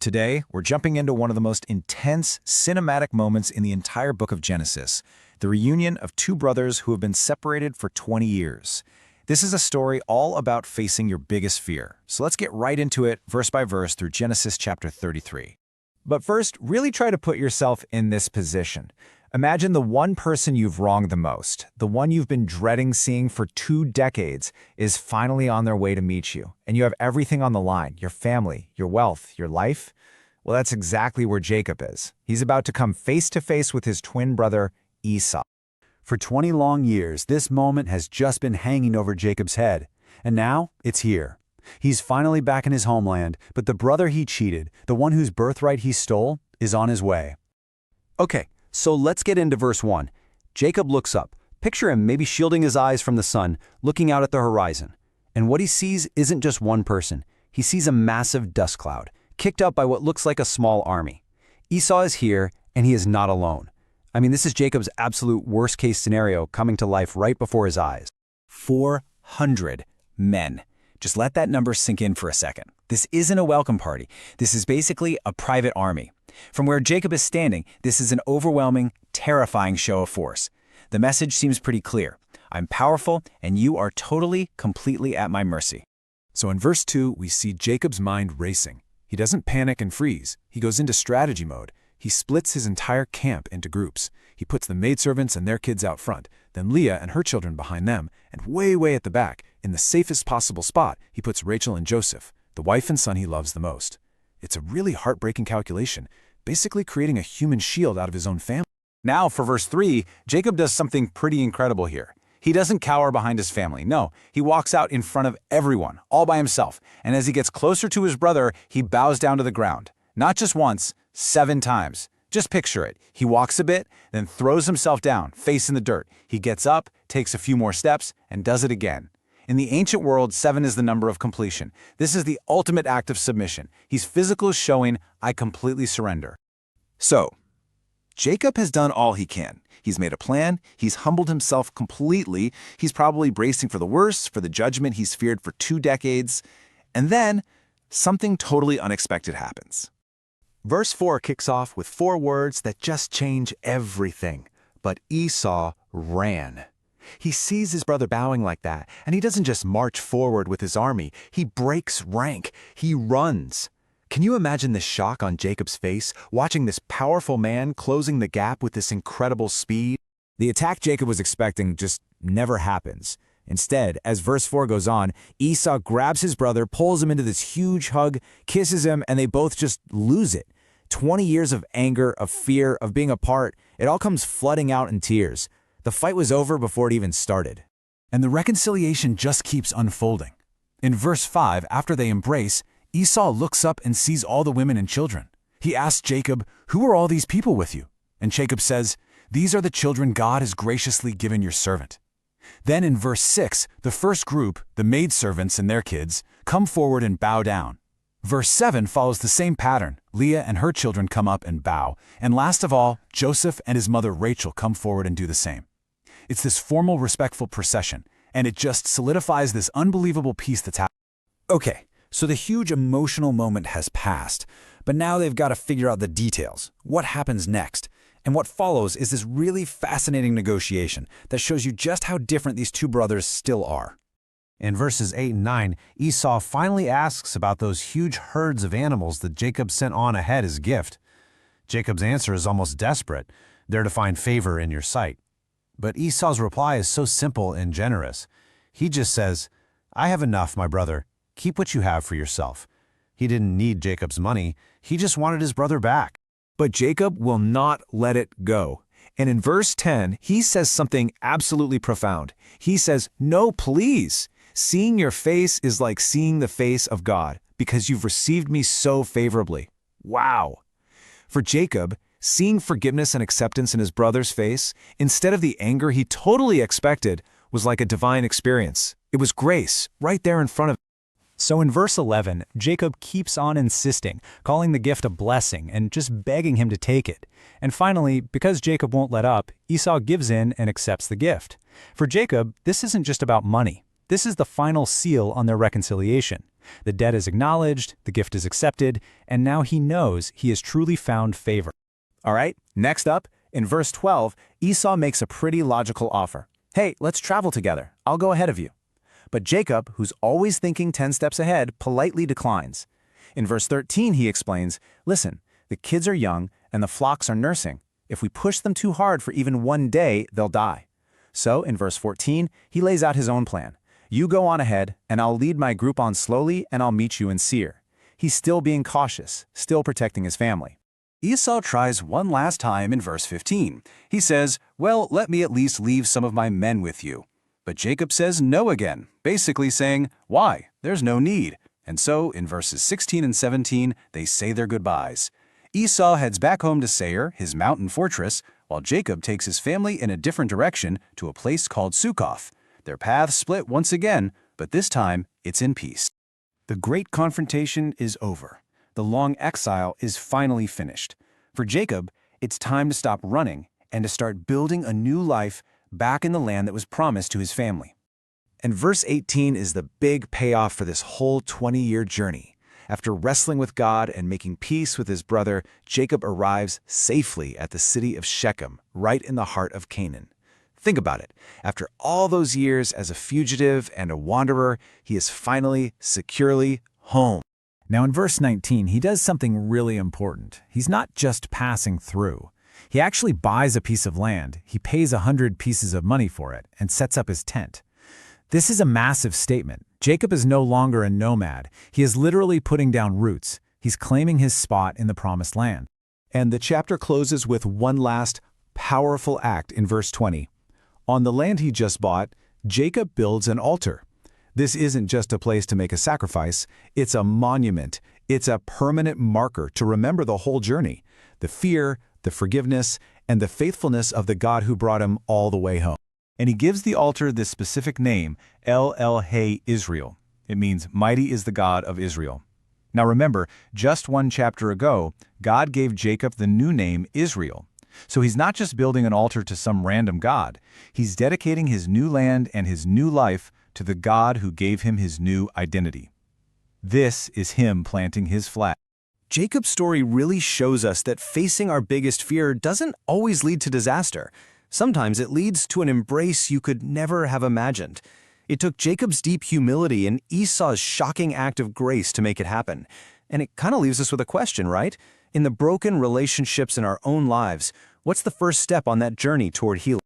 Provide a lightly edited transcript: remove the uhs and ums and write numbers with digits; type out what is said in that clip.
Today, we're jumping into one of the most intense cinematic moments in the entire book of Genesis, the reunion of two brothers who have been separated for 20 years. This is a story all about facing your biggest fear. So let's get right into it, verse by verse, through Genesis chapter 33. But first, really try to put yourself in this position. Imagine the one person you've wronged the most, the one you've been dreading seeing for 2 decades, is finally on their way to meet you, and you have everything on the line, your family, your wealth, your life. Well, that's exactly where Jacob is. He's about to come face to face with his twin brother, Esau. For 20 long years, this moment has just been hanging over Jacob's head, and now it's here. He's finally back in his homeland, but the brother he cheated, the one whose birthright he stole, is on his way. Okay, so let's get into verse 1. Jacob looks up. Picture him maybe shielding his eyes from the sun, looking out at the horizon. And what he sees isn't just one person. He sees a massive dust cloud, kicked up by what looks like a small army. Esau is here, and he is not alone. I mean, this is Jacob's absolute worst-case scenario coming to life right before his eyes. 400 men. Just let that number sink in for a second. This isn't a welcome party. This is basically a private army. From where Jacob is standing, this is an overwhelming, terrifying show of force. The message seems pretty clear. I'm powerful, and you are totally, completely at my mercy. So in verse 2, we see Jacob's mind racing. He doesn't panic and freeze. He goes into strategy mode. He splits his entire camp into groups. He puts the maidservants and their kids out front, then Leah and her children behind them, and way at the back, in the safest possible spot, he puts Rachel and Joseph, the wife and son he loves the most. It's a really heartbreaking calculation, basically creating a human shield out of his own family. Now, for verse 3, Jacob does something pretty incredible here. He doesn't cower behind his family. No, he walks out in front of everyone, all by himself. And as he gets closer to his brother, he bows down to the ground. Not just once, 7 times. Just picture it. He walks a bit, then throws himself down, face in the dirt. He gets up, takes a few more steps, and does it again. In the ancient world, 7 is the number of completion. This is the ultimate act of submission. He's physically showing, I completely surrender. So, Jacob has done all he can. He's made a plan. He's humbled himself completely. He's probably bracing for the worst, for the judgment he's feared for 2 decades. And then, something totally unexpected happens. Verse 4 kicks off with 4 words that just change everything. But Esau ran. He sees his brother bowing like that, and he doesn't just march forward with his army. He breaks rank. He runs. Can you imagine the shock on Jacob's face, watching this powerful man closing the gap with this incredible speed? The attack Jacob was expecting just never happens. Instead, as verse 4 goes on, Esau grabs his brother, pulls him into this huge hug, kisses him, and they both just lose it. 20 years of anger, of fear, of being apart, it all comes flooding out in tears. The fight was over before it even started. And the reconciliation just keeps unfolding. In verse 5, after they embrace, Esau looks up and sees all the women and children. He asks Jacob, "Who are all these people with you?" And Jacob says, "These are the children God has graciously given your servant." Then in verse 6, the first group, the maidservants and their kids, come forward and bow down. Verse 7 follows the same pattern. Leah and her children come up and bow. And last of all, Joseph and his mother Rachel come forward and do the same. It's this formal, respectful procession, and it just solidifies this unbelievable peace that's happening. Okay, so the huge emotional moment has passed, but now they've got to figure out the details. What happens next? And what follows is this really fascinating negotiation that shows you just how different these two brothers still are. In verses 8 and 9, Esau finally asks about those huge herds of animals that Jacob sent on ahead as a gift. Jacob's answer is almost desperate. They're to find favor in your sight. But Esau's reply is so simple and generous. He just says, "I have enough, my brother. Keep what you have for yourself." He didn't need Jacob's money. He just wanted his brother back. But Jacob will not let it go. And in verse 10, he says something absolutely profound. He says, "No, please. Seeing your face is like seeing the face of God, because you've received me so favorably." Wow. For Jacob, seeing forgiveness and acceptance in his brother's face, instead of the anger he totally expected, was like a divine experience. It was grace, right there in front of him. So in verse 11, Jacob keeps on insisting, calling the gift a blessing and just begging him to take it. And finally, because Jacob won't let up, Esau gives in and accepts the gift. For Jacob, this isn't just about money. This is the final seal on their reconciliation. The debt is acknowledged, the gift is accepted, and now he knows he has truly found favor. All right, next up, in verse 12, Esau makes a pretty logical offer. Hey, let's travel together. I'll go ahead of you. But Jacob, who's always thinking 10 steps ahead, politely declines. In verse 13, he explains, listen, the kids are young and the flocks are nursing. If we push them too hard for even one day, they'll die. So, in verse 14, he lays out his own plan. You go on ahead, and I'll lead my group on slowly, and I'll meet you in Seir. He's still being cautious, still protecting his family. Esau tries one last time in verse 15. He says, well, let me at least leave some of my men with you. But Jacob says no again, basically saying, why? There's no need. And so, in verses 16 and 17, they say their goodbyes. Esau heads back home to Seir, his mountain fortress, while Jacob takes his family in a different direction to a place called Succoth. Their paths split once again, but this time it's in peace. The great confrontation is over. The long exile is finally finished. For Jacob, it's time to stop running and to start building a new life back in the land that was promised to his family. And verse 18 is the big payoff for this whole 20-year journey. After wrestling with God and making peace with his brother, Jacob arrives safely at the city of Shechem, right in the heart of Canaan. Think about it. After all those years as a fugitive and a wanderer, he is finally, securely home. Now in verse 19, he does something really important. He's not just passing through. He actually buys a piece of land. He pays 100 pieces of money for it and sets up his tent. This is a massive statement. Jacob is no longer a nomad. He is literally putting down roots. He's claiming his spot in the promised land. And the chapter closes with one last powerful act in verse 20. On the land he just bought, Jacob builds an altar. This isn't just a place to make a sacrifice. It's a monument. It's a permanent marker to remember the whole journey, the fear, the forgiveness, and the faithfulness of the God who brought him all the way home. And he gives the altar this specific name, El Israel. It means mighty is the God of Israel. Now remember, just one chapter ago, God gave Jacob the new name Israel. So he's not just building an altar to some random god. He's dedicating his new land and his new life to the God who gave him his new identity. This is him planting his flag. Jacob's story really shows us that facing our biggest fear doesn't always lead to disaster. Sometimes it leads to an embrace you could never have imagined. It took Jacob's deep humility and Esau's shocking act of grace to make it happen. And it kind of leaves us with a question, right? In the broken relationships in our own lives, what's the first step on that journey toward healing?